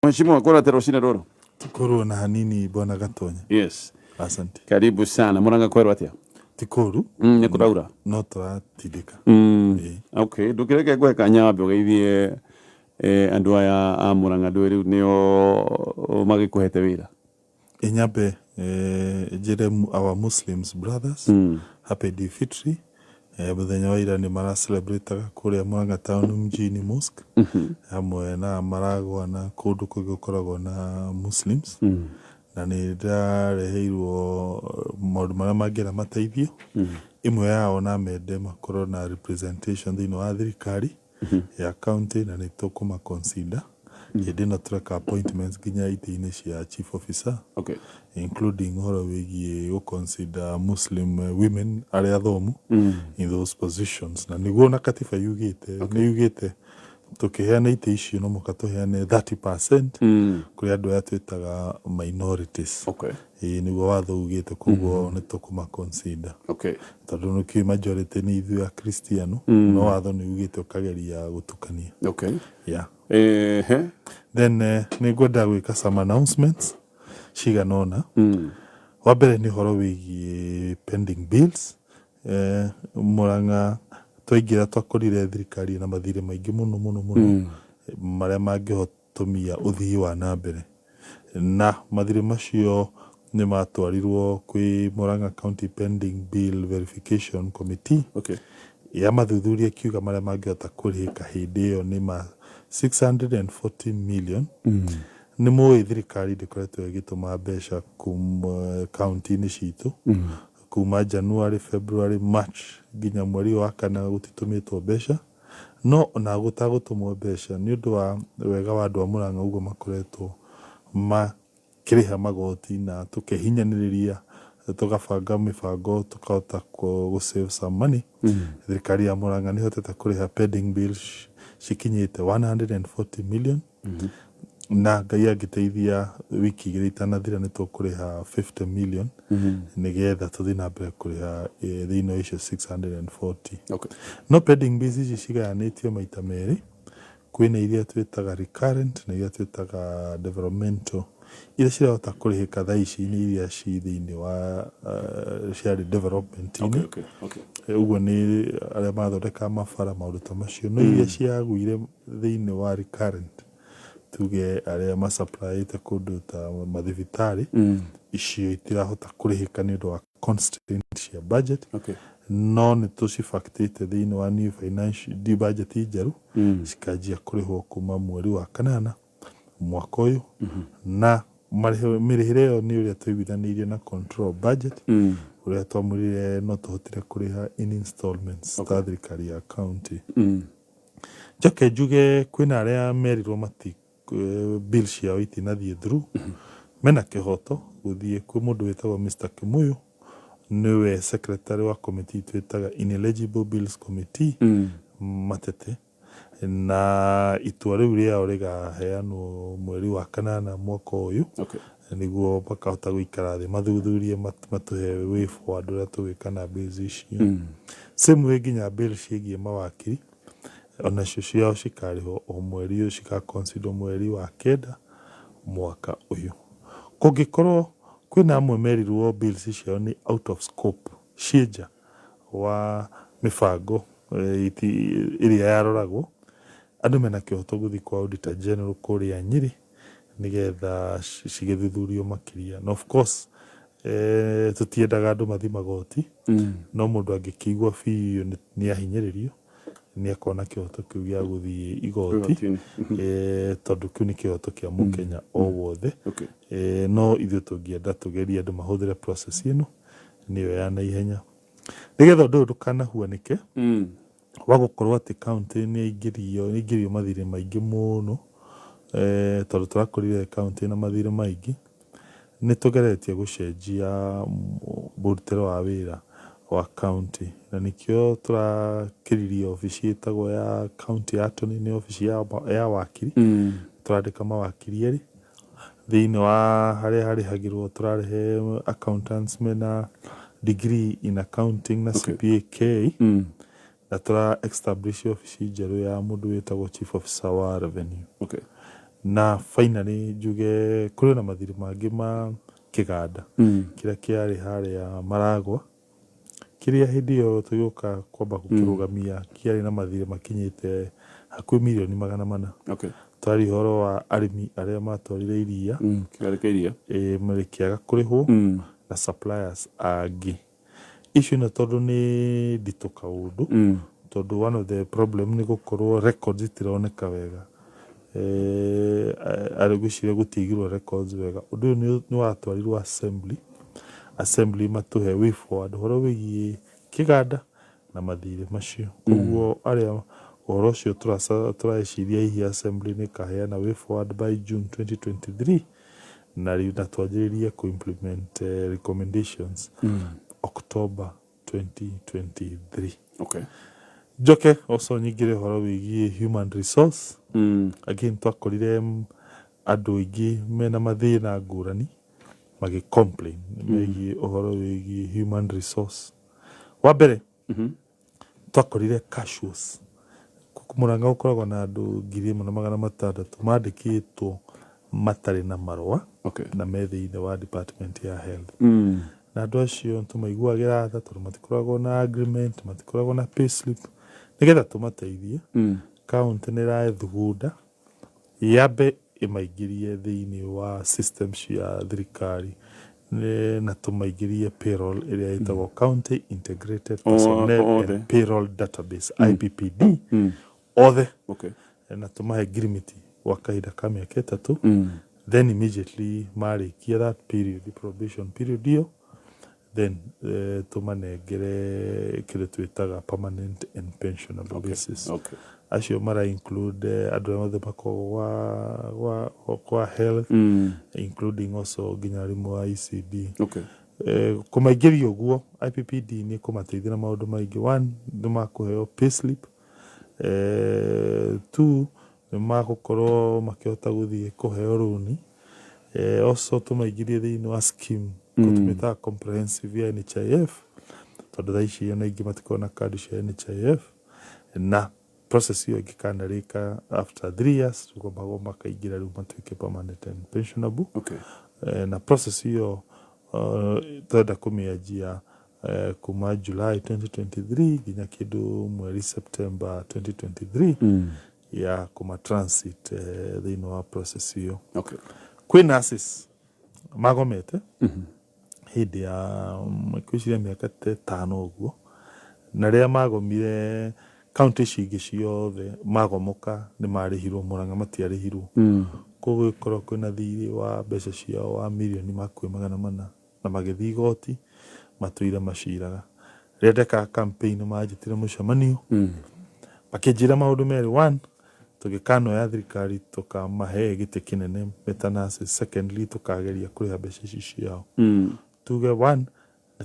Mheshimiwa Kora Terosina Roro. Tikuru na hanini bwana Gatonya. Yes. Asante. Karibu sana. Muranga kwero atia? Tikuru. Nekuraura. No turatidika. Okay. Ndukireke gweka nyambe ugeithie andu aya a Muranga ndwiri nio magikuhete wira. Enyambe jere our Muslims brothers. Happy Day Fitri. Muthenya wa ira ni mara celebrate kuria Muranga town mjini mosque. Hamwe na maragwa na kundu kugikoragwo na Muslims. Na nĩ ndareheirwo maũndũ marĩa mangĩra mateithio imwe yao na mende makorwo na representation thĩinĩ wa thirikari ya county na nĩ tũkũma consider hĩndĩ ĩno tũreka appointments nginya itĩ-inĩ cia chief officer, including ũhoro wĩgiĩ consider Muslim women arĩa athomu in those positions, na nĩguo na katiba yugĩte nĩ yugĩte tukiheana ite icio no muka tuheane 30% kuri andu aya twitaga minorities. Niguo watho ugite koguo ni tukuma consider. Tondu nuki majority ni ithu ya Kristiano no watho ni ugite ukageria gutukania. Then ni ngwenda gwika some announcements ciganona. Wa mbere ni horo wigi pending bills. Muranga twaingira twakorire thirikari na mathire maingi muno maria mangihotomia uthii wa nambere, na mathire macio ni matwarirwo kwi Muranga County Pending Bill Verification Committee ya mathuthuria kiuga maria mangihota kurihika hindi iyo ni ma 640 million. Ni muĩ thirikari ndikoretwo igituma mbeca kuma county-inĩ citu kuma January, February, March ginya mweri wa kana gutitumitwo mbeca, no na gutagutumwo mbeca ni undu wa wega wa andu a Muranga uguo makoretwo makiriha magoti na tukehinyaniriria tukabanga mibango tukahota gu save some money. Thirikari ya Muranga ni hotete kuriha pending bills cikinyite 140 million. Na Ngai agiteithia wiki igiri itanathira ni tukuriha 50 million nigetha tuthi na mbere kuriha thino icio 640. No pending bills ici cigayanitio maita meri, kwina iria twitaga recurrent na iria twitaga developmental. Iria cirahota kurihika thaa ici ni iria ci thini wa ciari development. Uguo ni aria mathondeka mabara maundu ta macio. No iria ciaguire thini wa recurrent tuge aria masupply ta kundu ta mathibitari icio itirahota kurihika ni undu wa constraint ya budget. No ni tucifactite thini wa new financial budget njeru cikanjia kurihwo kuma mweri wa kanana mwaka uyu, na mirihire yo ni uria twiguithanirie na control budget uria twamurire no tuhotire kuriha in installments ta thirikari ya county. Joke njuge kwina aria merirwo mati bills yao itinathie through mena kihoto guthie kwi mundu wetagwo Mr. Kimuyu, niwe secretary wa committee twitaga ineligible bills committee matete, na itua riu riao rigaheanwo mweri wa kanana mwaka uyu niguo bakahota guikara thi mathuthurie matuhe way forward uria tugwika na bills icio. Same way nginya bills ciĩgiĩ mawakiri ona cio ciao cikarihwo o mweri uyu, cikaconsider mweri wa kenda mwaka uyu. Kungikorwo kwina amwe merirwo bills ciao ni out of scope cienja wa mibango iria yaroragwo, andu mena kihoto guthi kwa auditor general kuria Nyeri nigetha cigithuthurio makiria. Na of course tutiendaga andu mathi magoti, no mundu angikigwa biu ni ahinyiririo ni akona kihoto kiu gia guthii igoti tondu kiu ni kihoto kia mukenya o wothe. No ithu tungienda tugerie andu mahuthire process ino niyo ya na ihenya nigetha ndu ndukanahuanike wa gukorwo ati county ni ingirio mathire maingi muno, tondu turakorire county na mathire maingi. Ni tugeretie gucenjia burutiro wa wira wa county, na nikio turakiriria ofisi itagwo ya county attorney, ni ofisi ya wakiri. Turandika mawakiri eri thini wa haria harihagirwo turarehe accountants mena degree in accounting na CPA na tura establish ofisi njeru ya mundu wetagwo chief officer wa revenue. na finally njuge kuri na mathiri mangi ma kiganda kiria kiari haria Maragwa kiria hindi yo tuyoka kwamba kukirugamia kiari na mathiri makinyite hakuhi milioni 400. Okay. Twari horo wa arimi aria matwarire iria kiria marikiaga kurihwo na suppliers angi. Issue na tondu ni ndito kaundu tondu one of the problem ni gukorwo records itironeka wega arigucire gutigirwo records wega. Undu ni watwarirwo assembly matuhe way forward horo wigie kiganda na mathire macio. Koguo aria uhoro ucio tureciria ihi assembly ni kaheana way forward by June 2023 na riu natwanjiririe ku implement recommendations October 2023. Okay. Joke also nyingire horo wigie human resource again twakorire andu ingi mena mathina ngurani magi complain megie uhoro wigie human resource. Wa mbere twakorire casuals Murang'a ukoragwo na andu 1,600 mandikitwo matari na marua na methiine wa department ya health na andu acio tumaiguagira tha tondu matikoragwo na agreement, matikoragwo na payslip nigetha tumateithie county ni raethugunda yabe imaigirie thiini wa systems ya thirikari na tumaingirie payroll iria itagwo county integrated personnel and payroll database IPPD othe na tumahe grimiti wa kahinda ka miaka 3 then immediately marikia that period, the probation period hiyo then tumanengere kile twitaga permanent and pensionable basis. Acio mara include andu othe kwa health including also nginya rimu wa ECD. Kumaigiria uguo IPPD ni kumateithia na maundu maingi. One ni makuheo payslip, 2 ni magukorwo makihota guthie kuheo runi, also tumaigirie thiini wa scheme kutumita comprehensive ya NHIF tondu thaici na ingi matikona kadi cia NHIF na process hiyo ikikanarika after 3 years tukomba makaingira riu matuike permanent and pensionable. Na process hiyo twenda kumianjia kuma July 2023 nginya kindu mweri September 2023 ya kuma transit thiini wa process hiyo. Kwi nurses magomete hindi ya kwiciria miaka 5 uguo na ria magomire county cingi ciothe magomoka ni marihirwo. Murang'a matiarihirwo koguo ikorwo kwina thiri wa mbeca ciao wa milioni makwe 400 na magithii igoti matuire maciraga. Rendeka campaign majitire mucemanio bakijira maundu meri. 1 tugikano ya thirikari tukamahe giti kinene metanasi. Secondly tukageria kuriha mbeca ciao. Tuge 1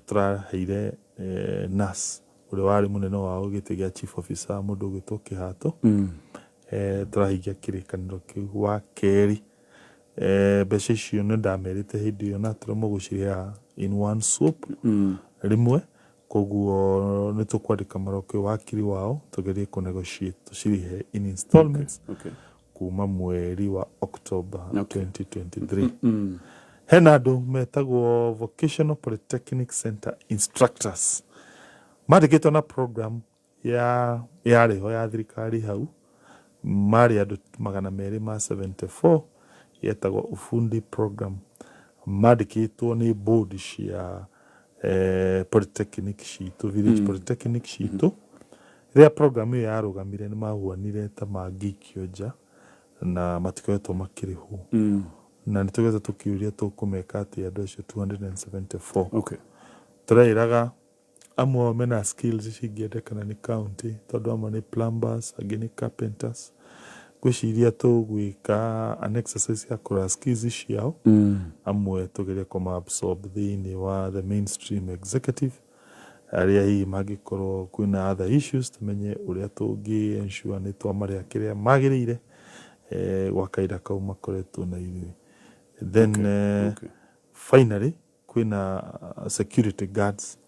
turaheire nurse uri wari munene wao giti gia chief officer mundu gwitwo Kihato turahigia kirikaniro kiu. Wa keri mbeca icio ni ndamerite hindi iyo na turamuguciria in one swoop rimwe. Koguo ni tukwandika marokio wakiri wao tugerie ku negotiate tucirihe in installments kuma mweri wa October 2023. Hena andu metagwo Vocational Polytechnic Center instructors mandikitwo na program ya riho ya thirikari hau mari andu 274 yetagwo ufundi program mandikitwo ni board cia polytechnic citu village polytechnic citu. Ria program hiyo yarugamire ni mahuanire ta magikioja na matikoetwo makirihu na nitugeza tukiuria tukumeka ati andu acio 274. Turairaga amwe mena skills cingiendekana ni county tondu amwe ni plumbers, angi ni carpenters. Gwiciria tugwika an exercise ya kura skills ciao amwe tugeria kuma absorb thiini wa the mainstream executive aria hii magikorwo kwina other issues tumenye uria tungi ensure ni twamaria kiria magirire gwa kaida kau makoretwo na ithui. Then finally kwina security guards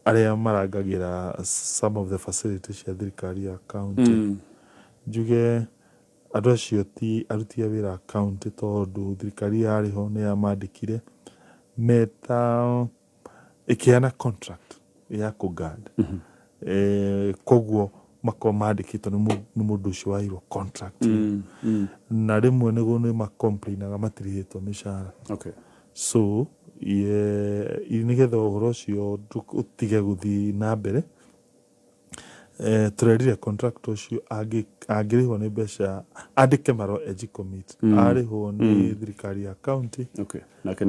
aria marangagira some of the facilities ya thirikari ya county. Juge andũ acio ti aruti a wĩra akaunti tondũ thirikari yarĩ ho nĩ yamandĩkire meta ĩkĩheana contract ya kũguard. Koguo makorwo mandĩkĩtwo nĩ mũndũ ũcio wairwo contract na rĩmwe nĩ macomplainaga matirĩhĩtwo mĩcara. So nĩgetha ũhoro ũcio ũtige gũthiĩ na mbere, tũrerire contract ũcio angĩrĩhwo nĩ mbeca andĩke marũa commit arĩhwo nĩ thirikari ya county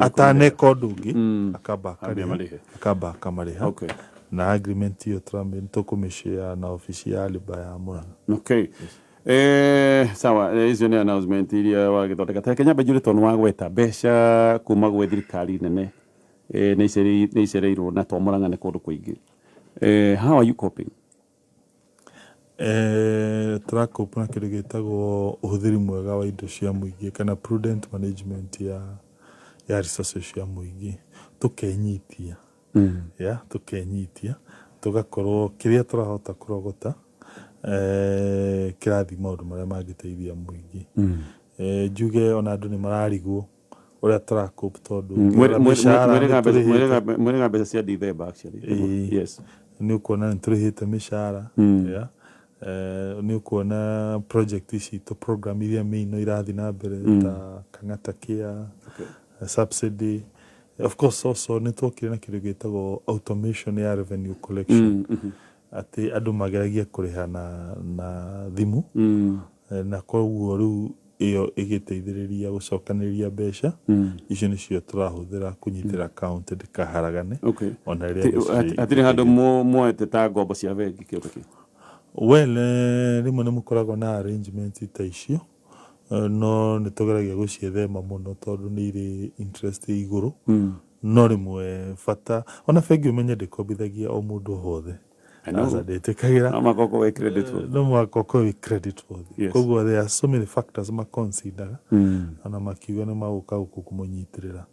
ataneka ũndũ ũngĩ akamba akamarĩha na agreement ĩyo tũkũmĩshare na obici ya Labour ya Murang'a. Sawa, icio nĩ announcement iria wagĩthondeka. Ta Kenya Benjuri tondũ wa gweta mbeca kuma gwĩ thirikari nene nĩ icereirwo na to Murang'a nĩ kũndũ kũingĩ. How are you coping? Tũrakopa na kĩndũ gĩtagwo ũhũthĩri mwega wa indo cia mũingĩ kana prudent management ya resources cia mũingĩ. Tũkenyitia tũkenyitia tũgakorwo kĩrĩa tũrahota kũrogota kĩrathi maũndũ marĩa mangĩteithia mũingĩ. Njuge ona andũ nĩ mararigwo ũrĩa tũrakopa tondũ mwĩrĩga mbeca cia December actually. Yes, nĩ ũkuona nĩ tũrĩhĩte mĩcara, nĩ ũkuona project ici program iria mĩino irathi na mbere ta Kang'ata Care, subsidy. Of course also nĩ twokire na kĩndũ gĩtagwo automation ya revenue collection. Atĩ andũ mageragia kũrĩha na thimũ na koguo rĩu ĩyo ĩgĩteithĩrĩria gũcokanĩrĩria mbeca icio nĩcio tũrahũthĩra kũnyitĩra account ndĩkaharagane. Ona hatirĩ handũ muoete ta ngombo cia bengi kĩndũ kĩu? Well, rĩmwe nĩ mũkoragwo na arrangement ta icio, no nĩ tũgeragia gũciethema mũno tondũ nĩ irĩ interest igũrũ. No rĩmwe bata ona bengi ũmenye ndĩkombithagia o mũndũ hothe. Ndĩtĩkagĩra no makoko wĩ credit worthy. No makoko wĩ credit worthy. Koguo there are so many factors maconsider ona makiuga nĩ magũka gũkũ kũmũnyitĩrĩra.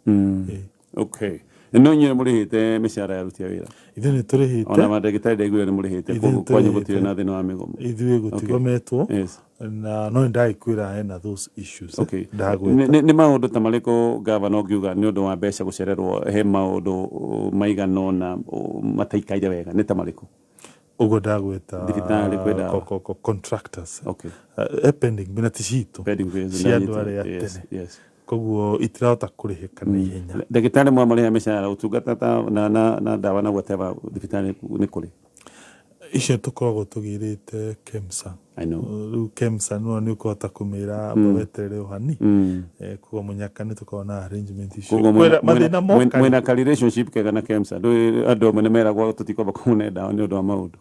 Okay. No nyine mũrĩhĩte mĩcara ya aruti a wĩra? Ithuĩ nĩ tũrĩhĩte. Ona mandagĩtarĩ ndaiguire nĩ mũrĩhĩte kwanyu gũtirĩ na thĩna wa mĩgomo? Ithuĩ gũtigometwo na no ndagĩkwĩra hena those issues. Nĩ maũndũ ta marĩkũ gavana ũngiuga nĩ ũndũ wa mbeca gũcererwo he maũndũ maigana ũna mataikaire wega nĩ ta marĩkũ? Ugo ndagweta thibitarĩ kwenda contractors pending binati citũ cia andũ arĩa tene. Koguo itirahota kũrĩhĩka na ihenya. Ndagĩtarĩ mwamarĩha mĩcara ũtungata na ndawa na whatever thibitarĩ nĩ kũrĩ? Icio tũkoragwo tũgĩrĩte KEMSA. Rĩu KEMSA nĩ ũkũhota kũmĩra weterere ũhani. Koguo mũnyaka nĩ tũkoragwo na arrangement icio. Mathĩna moka mwĩna ka relationship kega na KEMSA? Andũ amwe nĩ meragwo tũtikwamba kũmũne ndawa nĩ ũndũ wa maũndũ.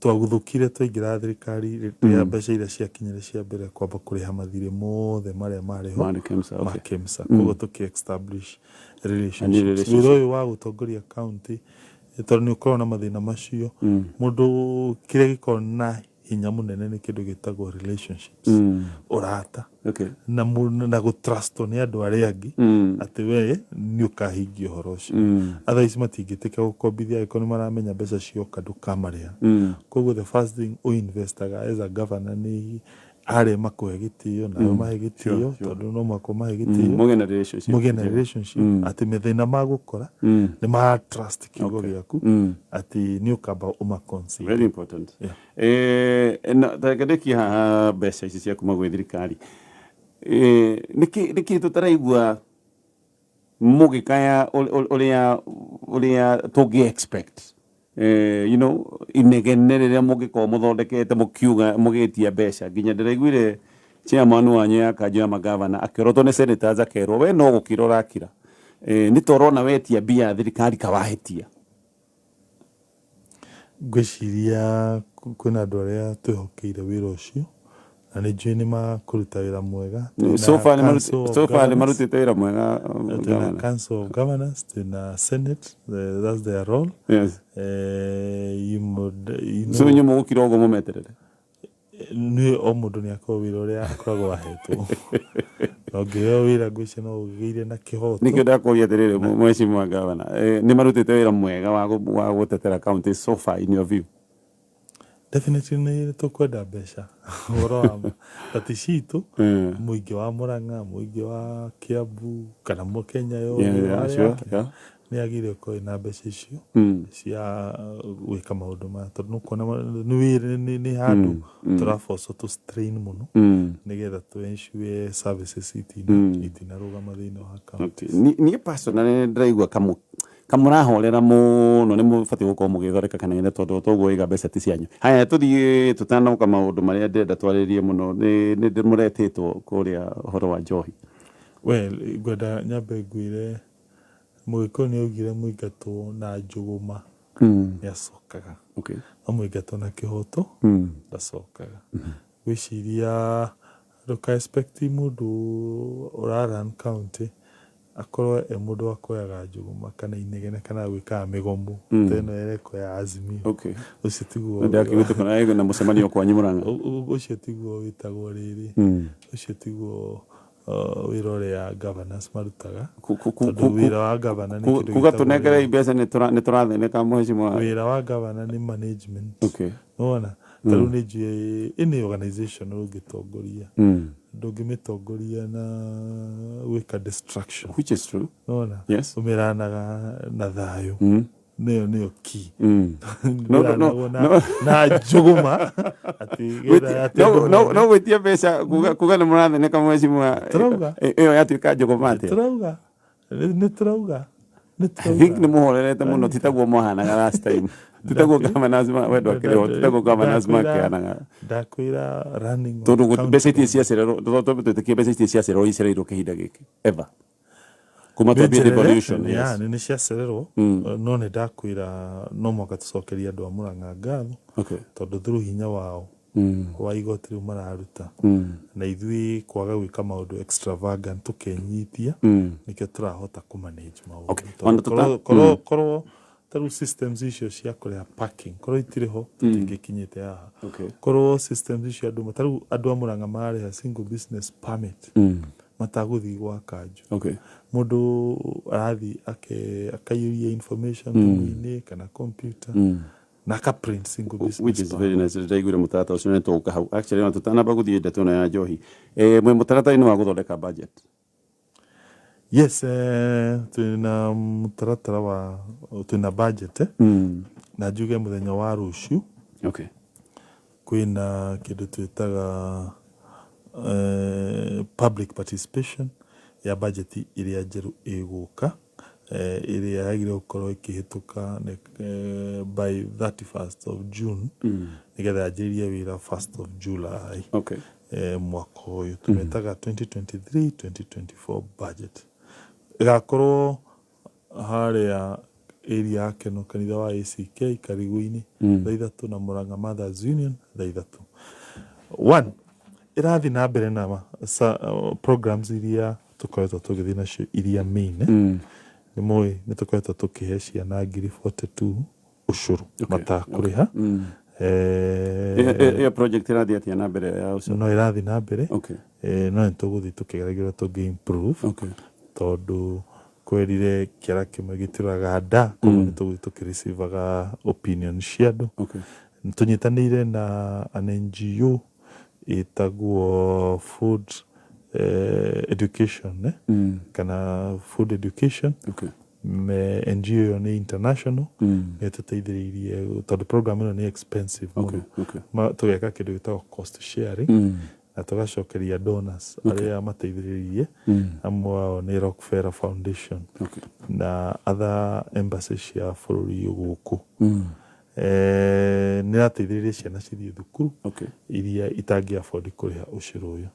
Twaguthũkire twaingĩra thirikari rĩrĩa mbeca iria ciakinyire cia mbere kwamba kũrĩha mathirĩ mothe marĩa marĩ ho ma KEMSA. Koguo tũkĩ-establish relationships. Wĩra ũyũ wa gũtongoria county tondũ nĩ ũkoragwo na mathĩna macio, mũndũ kĩrĩa gĩkoragwo na hinya mũnene nĩ kĩndũ gĩtagwo relationships, ũrata na gũtrustwo nĩ andũ arĩa angĩ atĩ we nĩ ũkahingia ũhoro ũcio. Otherwise matingĩtĩka gũkombithia angĩkorwo nĩ maramenya mbeca cioka ndũkamarĩha. Koguo the first thing ũinvestaga as a governor nĩ arĩa makũhe gĩtĩo nawe mahe gĩtĩo tondũ no mwako mahe gĩtĩo mũgĩe na relationship atĩ mĩthĩna magũkora nĩ ma trust kiugo gĩaku atĩ nĩ ũkamba ũmaconsider. Very important. Ndagĩthĩki haha mbeca ici cia kuma gwĩ thirikari nĩkĩ tũtaraigua mũgĩkaya ũrĩa tũngĩ expect inegene rĩrĩa mũngĩkorwo mũthondekete mũkiuga mũgĩtia mbeca nginya ndĩraiguire chairman wanyu ya kanjũ ya magavana akĩrotwo nĩ senators akerwo we no gũkira ũrakira nĩ tũrona wetia mbia thirikari kawahĩtia. Ngwĩciria kwĩna andũ arĩa twĩhokeire wĩra ũcio na nĩ njũĩ nĩ makũruta wĩra mwega. So far nĩ marutĩte wĩra mwega. Council of Governors, twĩna Senate, that's their role. So nyuĩ mũgũkira ũguo mũmeterere? Nĩ o mũndũ nĩ akorwo wĩra ũrĩa akoragwo ahetwo. Ũngĩheo wĩra ngwĩciria no ũgĩire na kĩhoto. Nĩkĩo ndakũria atĩrĩrĩ mheshimiwa gavana nĩ marutĩte wĩra mwega wa gũtetera county so far in your view? Definitely nĩ tũkwenda mbeca ũhoro wa tati citũ mũingĩ wa Mũrang'a mũingĩ wa Kiambu kana Kenya yothe nĩ agire ũkorwo na mbeca icio cia gwĩka maũndũ maya tondũ nĩũkuona nĩ handũ tũraboco tũ strain mũno nĩgetha tũ ensure services itinarũgama thĩinĩ wa kaunti. Niĩ personally ndĩraigua kamũrahorera mũno nĩ mũbatiĩ gũkorwo mũgĩthondeka kanene tondũ toguo iga mbeca ti cianyu. Haya tũthiĩ tũtanoka maũndũ marĩa ndĩrenda twarĩrie mũno nĩ ndĩmũretĩtwo kũrĩa ũhoro wa njohi. Well, ngwenda nyambe ngwĩre Mũgĩkũyũ nĩaugire mũingatwo na njũgũma nĩacokaga. No mũingatwo na kĩhoto ndacokaga. Gwĩciria ndũka expect mũndũ ũra-run county akorwo mũndũ wa kuoyaga njũgũma kana inegene kana gwĩkaga mĩgomo teno ĩreko ya Azimio. Ũcio tiguo ndakĩgũtũkana na mũcemanio kwanyu Mũrang'a. Ũcio tiguo wĩtagwo rĩrĩ. Ũcio tiguo wĩra ũrĩa governors marutaga. Tondũ wĩra wa governor nĩ kĩndũ kuga tũnengere mbeca nĩ tũrathĩnĩka mheshimiwa. Wĩra wa governor nĩ management. Nĩwona tarĩu nĩ njũĩ any organization ũngĩtongoria ndũngĩmĩtongoria na gwĩka destruction. Which is true. Nĩwona ũmĩranaga na thayũ. Nĩyo key. Na njũgũma no gwĩtia mbeca kuga nĩ mũrathĩnĩka mheshimiwa. Ĩyo yatuĩka njũgũma atĩa? Nĩ tũrauga. I think nĩ mũhorerete mũno titaguo mũhanaga last time. Titaguo governors wendo akĩrĩho titaguo governors makĩhanaga. Ndakwĩra running. Tondũ mbeca itirĩ ciacererwo twĩtĩkie mbeca itirĩ ciacererwo icereirwo kĩhinda gĩkĩ ever. Kuma twambie revolution. Nĩ ciacererwo no nĩ ndakwĩra no mũhaka tũcokerie andũ a Mũrang'a ngatho tondũ through hinya wao wa igoti rĩu mararuta na ithuĩ kwaga gwĩka maũndũ extravagant tũkenyitia nĩkĩo tũrahota kũmanage maũndũ. Korwo tarĩu systems icio cia kũrĩha parking korwo itirĩ ho tũtingĩkinyĩte haha. Korwo systems icio tarĩu andũ a Mũrang'a mararĩha single business permit matagũthiĩ gwa kanjũ. Mũndũ arathiĩ akaiyũria information thimũ-inĩ kana computer na aka print single business which is very nice. Ndaiguire mũtaratara ũcio nĩ tũgũka hau. Actually no tũtanamba gũthiĩ ndeto ĩno ya njohi. Mwĩ mũtaratara-inĩ wa gũthondeka budget. Yes, twĩna mũtaratara wa twĩna budget na njuge mũthenya wa rũciũ kwĩna kĩndũ twĩtaga public participation ya budget ĩrĩa njerũ ĩgũka ĩrĩa yagĩrĩirwo gũkorwo ĩkĩhĩtũka by 31st of June nĩgetha yanjĩrĩrie wĩra 1st of July mwaka ũyũ tũmetaga 2023-2024 budget. Ĩgakorwo harĩa area ya Keno kanitha wa ACK Karigũ-inĩ thaa 3 na Mũrang'a Mothers Union thaa 3. One, ĩrathiĩ na mbere na programs iria tũkoretwo tũgĩthiĩ nacio iria main. Nĩ mũĩ nĩ tũkoretwo tũkĩhe ciana 42 ũcũrũ matakũrĩha. Ĩyo project ĩrathiĩ atĩa na mbere ya ũcũrũ? No ĩrathiĩ na mbere no nĩ tũgũthiĩ tũkĩgeragĩra tũngĩ-improve tondũ kwerire kĩara kĩmwe gĩtiraga nda koguo nĩ tũgũthiĩ tũkĩreceivaga opinion cia andũ. Nĩ tũnyitanĩire na an NGO ĩtagwo food education kana food education. NGO ĩyo nĩ international nĩ tũteithĩrĩirie tondũ program ĩno nĩ expensive mũno. Tũgeka kĩndũ gĩtagwo cost sharing na tũgacokeria donors arĩa mateithĩrĩirie amwe wao nĩ Rockefeller Foundation na other embassies cia bũrũri gũkũ. Nĩ rateithĩrĩria ciana cithiĩ thukuru iria itangĩ afford kũrĩha ũcũrũ ũyũ.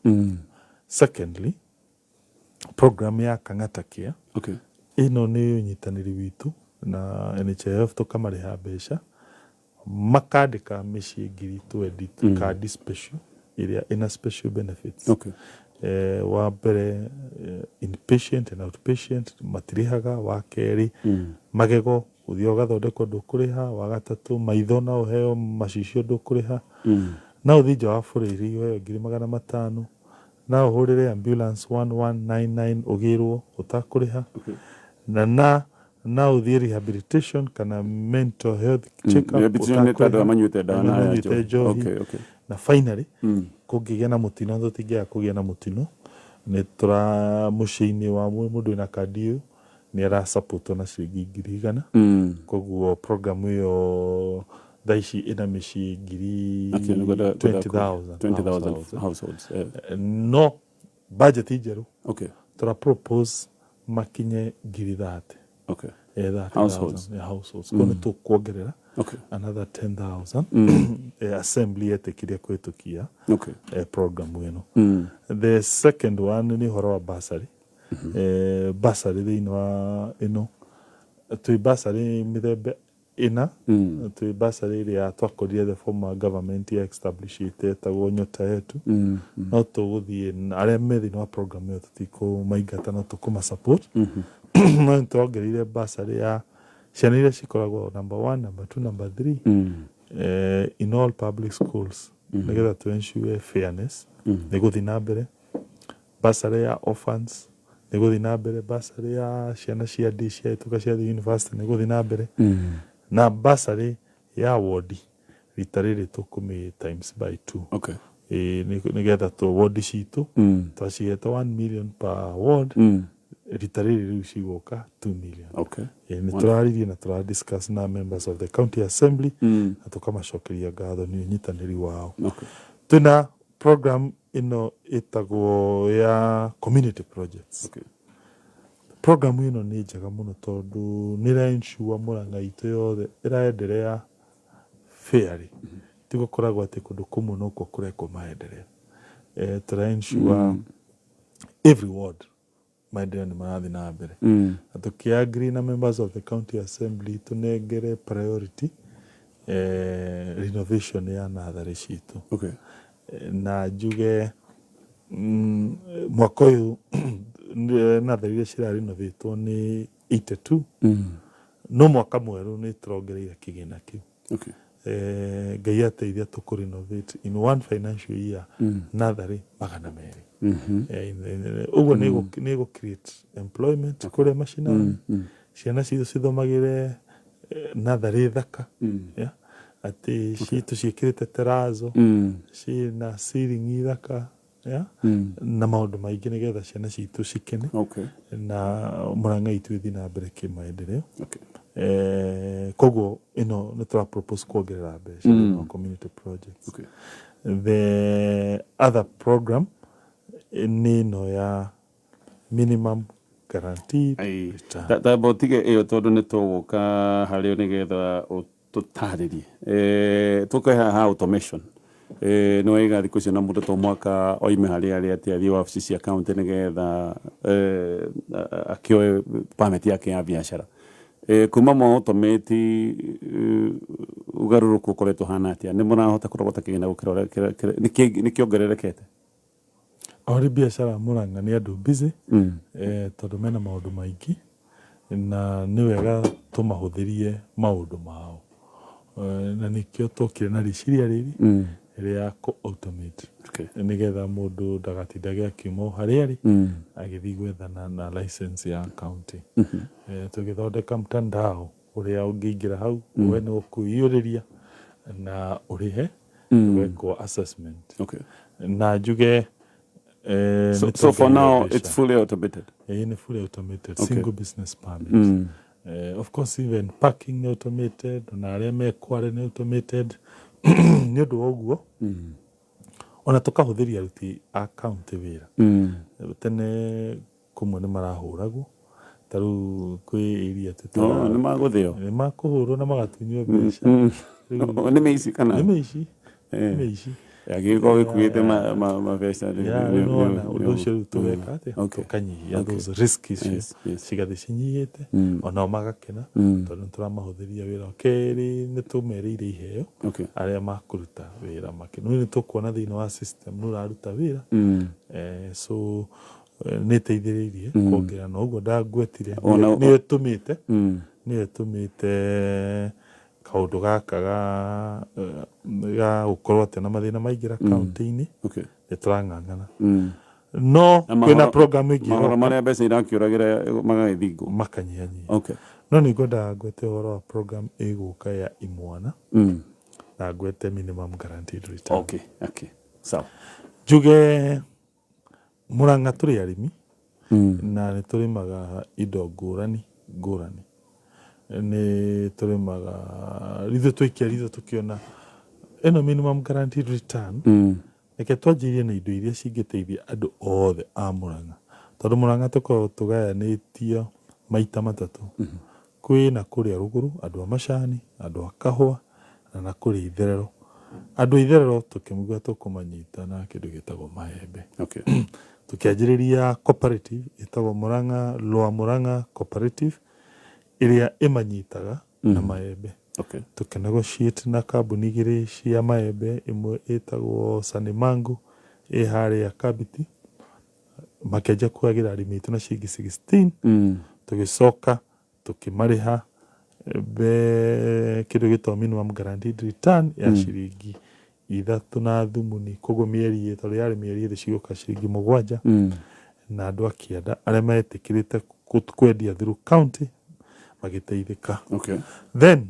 Secondly, program ya Kang'ata Care ĩno nĩ ũnyitanĩri witũ na NHIF tũkamarĩha mbeca makandĩka mĩciĩ 20 card special ĩrĩa ĩna special benefits. Wa mbere inpatient and outpatient matirĩhaga. Wa kerĩ magego ũthiĩ ũgathondekwo ndũkũrĩha. Wa gatatũ maitho na ũheo macicio ndũkũrĩha. Na ũthiĩ nja wa bũrũri ũheo 500. Na ũhũrĩre ambulance 1199 ũgĩrwo ũtakũrĩha. Na now the rehabilitation kana mental health check up rehabilitation nĩ tondũ amanyuĩte ndawa na amanyuĩte njohi. okay Na finally kũngĩgĩa na mũtino tũtingĩaga kũgĩa na mũtino nĩ mũciĩ-inĩ wa mũndũ wĩna kandi ĩyo nĩ arasupportwo na ciringi 100,000 koguo program ĩyo thaa ici ĩna mĩciĩ 20,000 households no budget njerũ okay tũra propose makinye 30,000 okay 30,000 households koguo nĩ tũkuongerera okay another 10,000 assembly yetĩkirie kũhĩtũkia program ĩno. The second one nĩ ũhoro wa bursary. Bursary thĩinĩ wa ĩno twĩ bursary mĩthemba ĩna. Twĩ bursary ĩrĩa twakorire the former government ya establishĩte ĩtagwo Nyota Yetu. No tũgũthiĩ arĩa me thĩinĩ wa program ĩyo tũtikũmaingata no tũkũmasupport. No nĩtwongereire bursary ya ciana iria cikoragwo number 1, number 2, number 3 in all public schools nĩgetha to ensure fairness. Nĩgũthiĩ na mbere bursary ya orphans, nĩgũthiĩ na mbere bursary ya ciana cia D cia cia university, nĩgũthiĩ na mbere na bursary ya ward rita rĩrĩ tũkũmĩ times by 2 okay nĩgetha to ward citũ twacigĩte 1 million per ward rita rĩrĩ rĩu cigũka 2 million. Okay. Nĩ tũraririe na tũradiscuss na members of the county assembly na tũkamacokeria ngatho nĩ ũnyitanĩri wao. Okay. Twĩna program ĩno ĩtagwo ya community projects. Okay. Program ĩno nĩ njega mũno tondũ nĩ ĩra-ensure Murang'a itũ yothe ĩraenderea fairly. Tigũkoragwo atĩ kũndũ kũmwe no kuo kũrekwo maendeleo. Tũra-ensure every ward maendeleo nĩ marathiĩ na mbere. Na tũkĩagree na members of the county assembly tũnengere priority renovation ya natharĩ citũ. Okay. Na njuge mwaka ũyũ natharĩ iria cira-renovatwo nĩ 82. No mwaka mwerũ nĩ tũrongereire kĩgĩna kĩu. Okay. Ngai ateithia tũkũrenovate in one financial year natharĩ 200. Ũguo nĩ gũ create employment kũrĩa macinani. Ciana citũ cithomagĩre natharĩ thaka. Atĩ citũ ciĩkĩrĩte terazo ciĩna ceiling thaka na maũndũ maingĩ nĩgetha ciana citũ cikene na Murang'a itũ ĩthiĩ na mbere kĩmaendeleo. Koguo ĩno nĩ tũra propose kuongerera mbeca na community projects. The other program nĩ ĩno ya minimum guaranteed return. Tabotige ĩyo tondũ nĩ tũgũka harĩ nĩgetha tũtarĩrie tũkĩha automation nĩ waiga thikũ icio na mũndũ to mwaka oime harĩa arĩa athiĩ wabici cia county nĩgetha akĩoe permit yake ya biacara kuma mo automate ugarũrũku ũkoretwo hana atĩa nĩ mũrahota kũrogota kĩgĩna gũkĩra nĩ kĩongererekete? Ahũri biacara Murang'a nĩ andũ busy tondũ mena maũndũ maingĩ na nĩ wega tũmahũthĩrie maũndũ mao. Na nĩkĩo tũkire na rĩciria rĩrĩ rĩa automate nĩgetha mũndũ ndagatindage akiuma harĩa arĩ agĩthiĩ gwethana na license ya county. Tũgĩthondeka mtandao ũrĩa ũngĩingĩra hau we nĩ ũkũiyũrĩria na ũrĩhe gwekwo assessment. Na njuge so for now it's fully automated. Ni fully automated. Single business permit. Of course even parking ni automated na arĩa me kware ni automated. Nĩ ũndũ wa ũguo ona tũkahũthĩria aruti a county wĩra. Tene kũmwe nĩ marahũragwo ta rĩu kwĩ area nĩ magũthĩo nĩ makũhũrwo na magatunywo mbeca. Nĩ mĩici kana? Nĩ mĩici yagĩkorwo gĩkuĩte mabeca. Ũndũ ũcio rĩu tũgeka atĩ tũkanyihia those risks cigathiĩ cinyihĩte onao magakena tondũ nĩ tũramahũthĩria wĩra. Kerĩ nĩ tũmerĩire iheo arĩa makũruta wĩra makĩria. Nĩ tũkuona thĩinĩ wa system nĩ ũraruta wĩra so nĩ ĩteithĩrĩirie kuongerera na ũguo ndangwetire nĩ ĩtũmĩte kaũndũ gaka ga gũkorwo atĩ na mathĩna maingĩ kaunti-inĩ nĩ tũrang'ang'ana. No kwĩna program ĩngĩ marĩa mbeca irakĩũragĩra magagĩthingwo makanyihanyihia. no nä ngwenda ngwete å horo wa program ä ka ya imwana na ngwete minimum guaranteed return. Okay. Sawa. Njuge Murang'a tå rä arĩmi na nä tå rä maga indo ngårani nä tå rä maga ritho twä kia ritho tå kä ona ä no minimum guaranteed return reke twanjä rie na indo iria cingä teithia andå othe a Murang'a tondå Murang'a tå koragwo tå gayanä tio maita matatå kwä na kå rä a rå gå rå andå a macani andå a kahåa na kå rä a itherero andå a itherero tå kä muga tå kå manyita na kä ndå gä tagwo maembe tå kä anjä rä ria cooperative ĩtagwo Murang'a Lower Murang'a cooperative ĩrĩa ĩmanyitaga na maembe tå kä negotiate na kambuni igä rä cia maembe ĩmwe ĩtagwo Sanimangu ĩ harä a Kabiti makenjia kwagä ra arĩmi aitũ na ciringi 16 tå gä coka tå kä marä ha kä ndå gä tagwo minimum guaranteed return ya ciringi 3 na thumuni koguo mĩeri tondå yarä mĩeri ĩrĩ cigåka ciringi 7 na andå a kĩanda arĩa metä kä rä te kwendia through county magä teithä ka then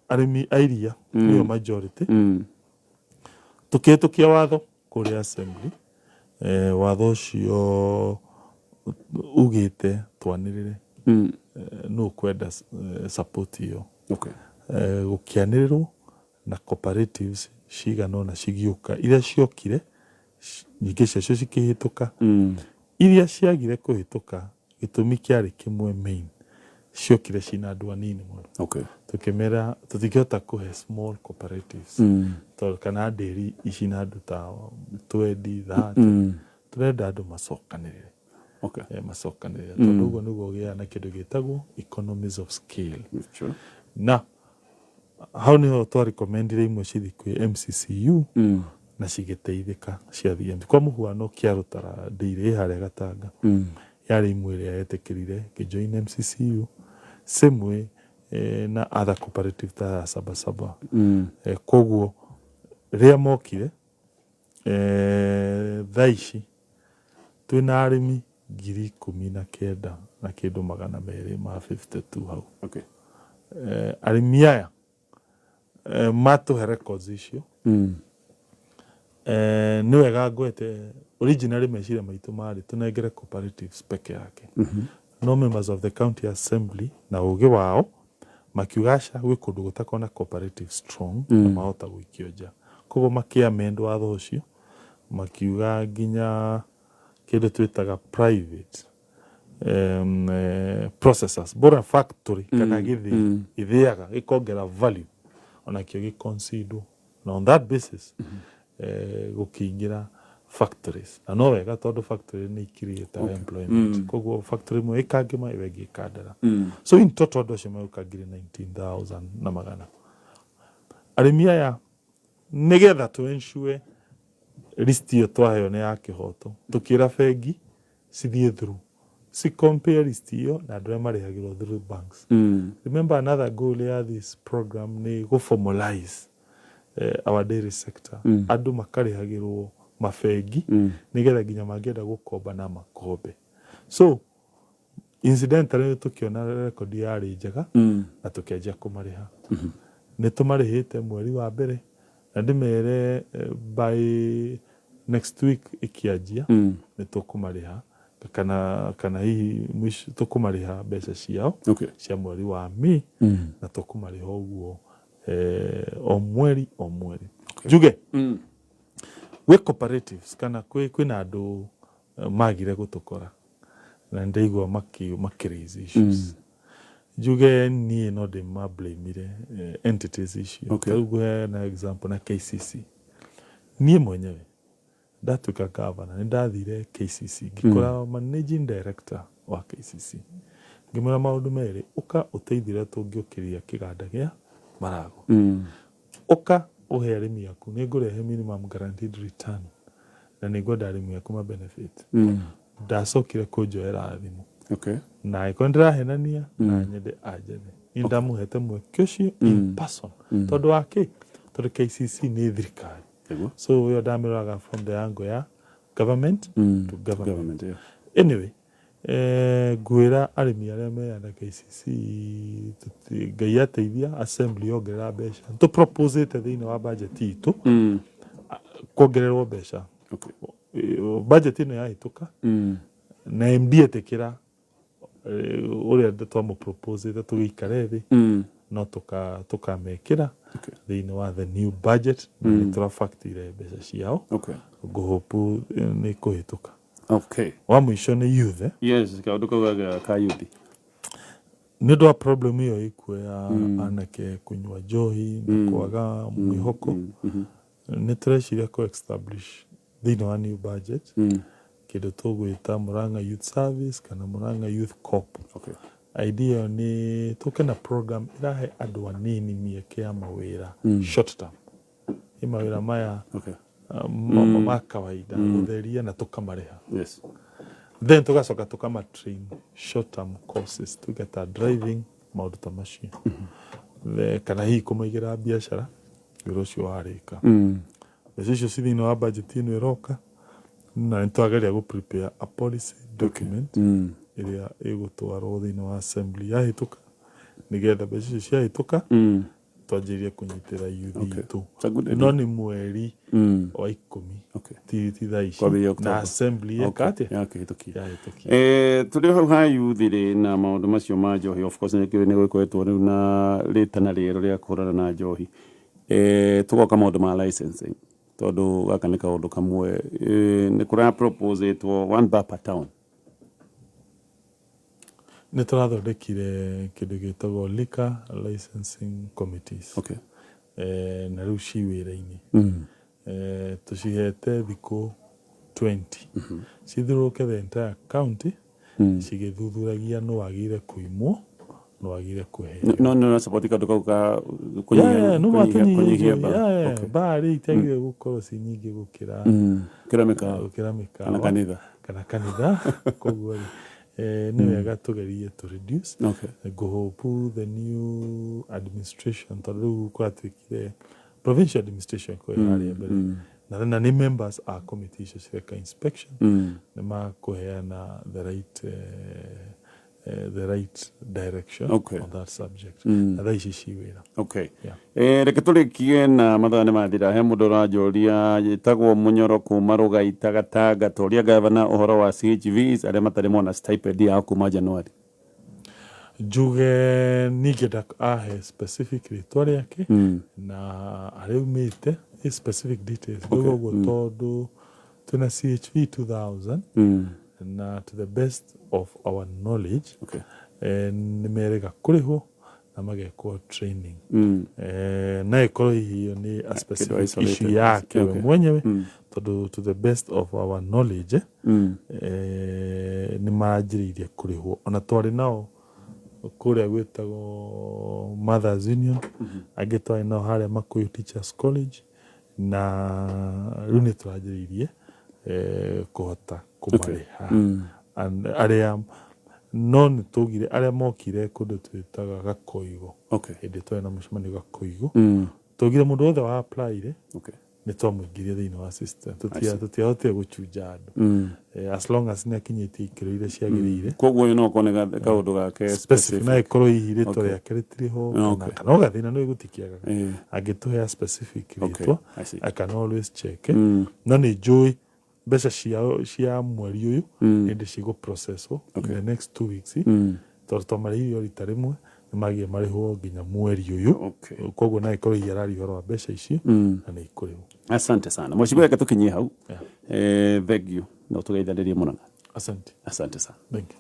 arĩmi a iria nĩo majority tå kä tå kia watho kå rä assembly watho ũcio ugä te twanä rä re no kwenda support ĩyo gå kä anä rä rwo na cooperatives ciganona cigĩũka iria ciokire nyingĩ ciacio cikä hä tå ka iria ciagire kå hä tå ka gä tå mi kä arä kä mwe main ciokire cina andå anini må tå kä mera tå tingä hota kå he small cooperatives tondå kana ndäri ici na andå ta 20 30 tå renda andå macokanä rä re macokanä rä re tondå å guo nä guo gä a na kä ndå gä tagwo economies of scale na hau nä ho twarekomendire imwe cithi kwĩ MCCU na cigĩteithĩka ciathiĩ kwa mũhuano kĩa Rũtara ndĩirĩ harĩa Gatanga yarĩ imwe ĩrĩa yetĩkĩrire kĩjoin MCCU semwe na other cooperative ta Sabasaba koguo rĩrĩa mokire thaa ici twĩna arĩmi 19,000 na kĩndũ 252 hau arĩmi aya matå he records icio nä wega ngwete originally meciria maitå marĩ tå nengere cooperatives peke yake no members of the county assembly na ũgĩ wao makiuga aca gwĩ kũndũ gũtakorwo na cooperative strong na mahota gũikio nja koguo makĩamend watho ũcio makiuga nginya kĩndũ twĩtaga private processors bora factory kana gĩthĩaga gĩkongerera value onakio gĩconsiderwo na on that basis gũkĩingĩra factories na no wega tondũ factory nĩ ikiriĩtaga employment koguo factory ĩmwe ĩkangĩma ĩyo ĩngĩ ĩkandara so in total andũ acio magĩũkangire 19,000 na magana arĩmi aya nĩgetha to ensure list ĩyo twaheo nĩ ya kĩhoto tũkĩra bengi cithiĩ through si compare list ĩyo na andũ arĩa marĩhagĩrwo through banks remember another goal ya this program nĩ gũformalize our dairy sector andũ makarĩhagĩrwo mabengi nĩgetha nginya mangĩenda gũkomba na makombe so incidentally tũkĩona record yarĩ njega na tũkĩanjia kũmarĩha nĩ tũmarĩhĩte mweri wa mbere na ndĩmere by next week ĩkĩanjia nĩ tũkũmarĩha kana hihi mwisho tũkũmarĩha mbeca ciao cia mweri wa Mei na tũkũmarĩha ũguo o mweri njuge gwĩ cooperatives kana kwĩna andũ magire gũtũkora na ndaigua makĩ-raise issues njuge niĩ no ndĩmablamire entities icio ũguo na example na KCC niĩ mwenyewe ndatuĩka governor nĩ ndathire KCC ngĩkora managing director wa KCC ngĩmwĩra maũndũ merĩ ũka ũteithĩre tũngĩũkĩria kĩganda gĩa Marago ũka ũhe arĩmi aku nĩ ngũrehe minimum guaranteed return na nĩ ngwenda arĩmi aku ma benefit ndacokire kũnjoera thimũ na angĩkorwo ndĩrahenania na nyende anjethe nĩ ndamũhete mweke ũcio in person tondũ wa kĩ tondũ KCC nĩ thirikari so ũyũ ndamĩroraga from the angle ya government to government anyway gwira arimi aria meana KCC ngai ateithia assembly yongerera mbeca to propose te thini wa budget itu kuongererwo mbeca budget ino yahituka na MD etekira uria twamu propose te tugikare thi no tukamekira thini wa the new budget ni turafactire mbeca ciao nguhopu ni kuhituka. Okay. Wa mwisho ni youth Yes, kaundu ka youth. Nĩ ũndũ wa problem hiyo ikuo ya anake kunywa njohi na kwaga mwĩhoko nĩ tũreciria ku-establish thĩinĩ wa new budget kĩndũ tũgwĩta Murang'a Youth Service kana Murang'a Youth Corp. Okay. Idea nĩ tũke na program ĩrahe andũ anini mĩeke ya mawĩra short term. Hĩ mawĩra maya ma kawaida gũtheria na tũkamarĩha. Yes. Then tugacoka tukama train short term courses to get a driving maundu ta macio kana hii kumaigira biashara wiro cio warika mbeca icio cithini wa budget ino iroka na nitwageria gu prepare a policy document iria igutwarwo thini wa assembly yahituka nigetha mbeca icio ciahituka twanjirie kunyitira youth itu no ni mweri wa 10 ti thaici na assembly ekate yakihitukia tuli hau ha youth ri na maundu macio ma njohi of course ni gwikoretwo riu na ritana rieru ria kurana na njohi tugoka maundu ma licensing tondu gaka ni kaundu kamwe ni kura propose to one bar per town. Nĩ tũrathondekire kĩndũ gĩtagwo liquor licensing committees. Okay. Na rĩu ci wĩra-inĩ. Tũcihete thikũ 20. Cithiũrũrũke the entire county cigĩthuthuragia nũ wagĩrĩire kũimwo nũ wagĩrĩire kũheo. No support kaundu kau ka kunyihia bari itagire gukorwo ci nyingi gukira kana kanitha koguo ni wega tugerie to reduce go hope the new administration tondu kwatwikire provincial administration kwa area mbere na ni members are committee ceka inspection na makuheana the right direction on that subject na thaici ciwira. Okay. Reke turikie na mathane mathira he mundu rajoria gitagwo Munyoro kuma Rugaita Gatanga toria gavana uhoro wa CHVs aria matari mona stipend ya kuma January. Njuge nigeda ahe specific rĩtwa yake na ariumite specific details gogo tondu tuna CHV 2000 na to the best of our knowledge nimerega kuriho na magekwo training na ikorwo hiyo ni a specific issue yake mwenyewe tondu to the best of our knowledge ni maranjiririe kuriho ona twari nao kuria gwetagwo Mothers Union agitwari nao haria Makuyu Teachers College na riu ni twanjiririe kuhota kumariha aria non tugire aria mokire kundu twitaga Gakoigo hindi twari na mucemanio Gakoigo tugire mundu wothe wa apply ni twamwingiria thiini wa system tutiahotire guchunja andu as long as ni akinyitie ikiro iria ciagirire koguo no konega kaundu gake specific na ikoro ihire tore yakeretiriho kana gathina no igutikiaga agituhe specific ritwa I can always check no ni joy mbeca cia mweri uyu hindi cigo processwo in the next 2 weeks tondu twamarĩhire rita rĩmwe nĩmagie marĩhwo nginya mweri uyu koguo na ikorwo irari horo wa mbeca icio na nĩ ikurĩhwo. Asante sana mheshimiwa, reke tukinyie hau thank you na tugeithanirie Murang'a. Asante sana. Thank you.